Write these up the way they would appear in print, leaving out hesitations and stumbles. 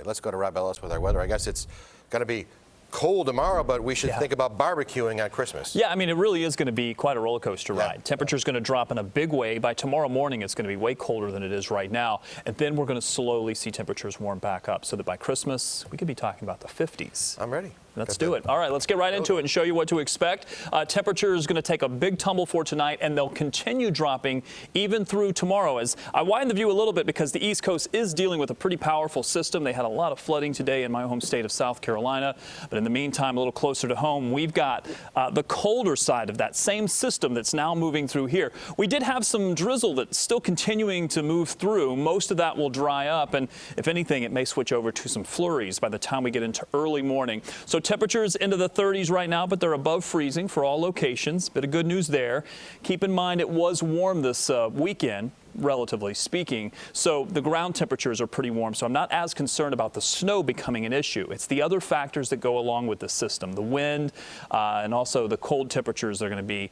let's go to Robb Ellis with our weather. I guess it's going to be cold tomorrow, but we should think about barbecuing on Christmas. Yeah, I mean, it really is going to be quite a roller coaster ride. Temperature's going to drop in a big way. By tomorrow morning, it's going to be way colder than it is right now. And then we're going to slowly see temperatures warm back up so that by Christmas, we could be talking about the 50s. I'm ready. Let's do it. All right, let's get right into it and show you what to expect. Temperature is going to take a big tumble for tonight, and they'll continue dropping even through tomorrow. As I widen the view a little bit because the East Coast is dealing with a pretty powerful system. They had a lot of flooding today in my home state of South Carolina. But in the meantime, a little closer to home, we've got the colder side of that same system that's now moving through here. We did have some drizzle that's still continuing to move through. Most of that will dry up, and if anything, it may switch over to some flurries by the time we get into early morning. So temperatures into the 30s right now, but they're above freezing for all locations. Bit of good news there. Keep in mind it was warm this weekend, relatively speaking, so the ground temperatures are pretty warm, so I'm not as concerned about the snow becoming an issue. It's the other factors that go along with the system, the wind and also the cold temperatures are going to be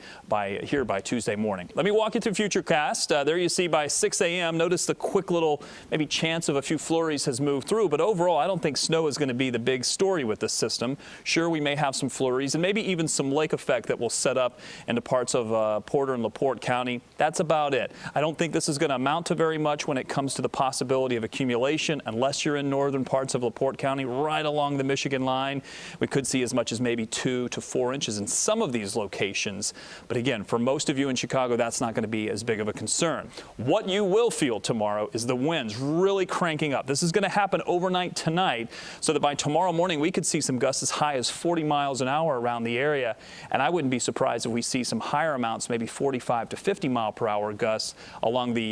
here by Tuesday morning. Let me walk you through Futurecast. There you see by 6 a.m. Notice the quick little maybe chance of a few flurries has moved through, but overall I don't think snow is going to be the big story with this system. Sure, we may have some flurries and maybe even some lake effect that will set up into parts of Porter and LaPorte County. That's about it. I don't think this is going to amount to very much when it comes to the possibility of accumulation unless you're in northern parts of LaPorte County right along the Michigan line. We could see as much as maybe 2 to 4 inches in some of these locations. But again, for most of you in Chicago, that's not going to be as big of a concern. What you will feel tomorrow is the winds really cranking up. This is going to happen overnight tonight so that by tomorrow morning we could see some gusts as high as 40 miles an hour around the area. And I wouldn't be surprised if we see some higher amounts, maybe 45 to 50 mile per hour gusts along the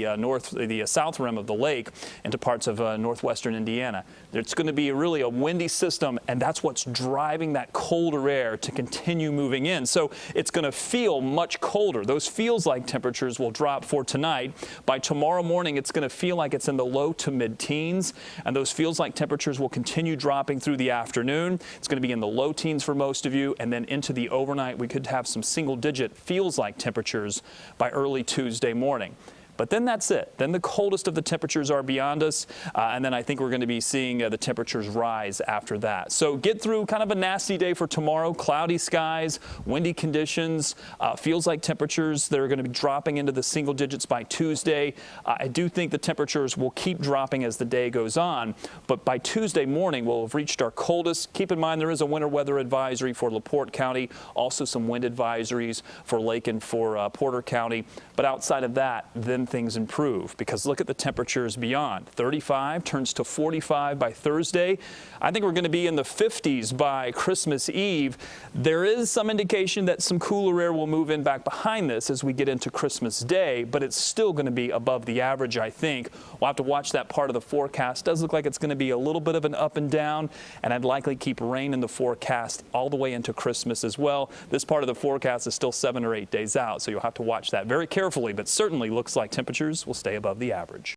south rim of the lake into parts of northwestern Indiana. It's going to be really a windy system, and that's what's driving that colder air to continue moving in. So it's going to feel much colder. Those feels-like temperatures will drop for tonight. By tomorrow morning, it's going to feel like it's in the low to mid-teens, and those feels-like temperatures will continue dropping through the afternoon. It's going to be in the low teens for most of you, and then into the overnight, we could have some single-digit feels-like temperatures by early Tuesday morning. But then that's it. Then the coldest of the temperatures are beyond us, and then I think we're going to be seeing the temperatures rise after that. So get through kind of a nasty day for tomorrow. Cloudy skies, windy conditions, feels like temperatures that are going to be dropping into the single digits by Tuesday. I do think the temperatures will keep dropping as the day goes on, but by Tuesday morning we'll have reached our coldest. Keep in mind there is a winter weather advisory for LaPorte County, also some wind advisories for Lake and for Porter County. But outside of that, then things improve because look at the temperatures beyond. 35 turns to 45 by Thursday. I think we're going to be in the 50s by Christmas Eve. There is some indication that some cooler air will move in back behind this as we get into Christmas Day, but it's still going to be above the average, I think. We'll have to watch that part of the forecast. It does look like it's going to be a little bit of an up and down, and I'd likely keep rain in the forecast all the way into Christmas as well. This part of the forecast is still 7 or 8 days out, so you'll have to watch that very carefully, but certainly looks like temperatures will stay above the average.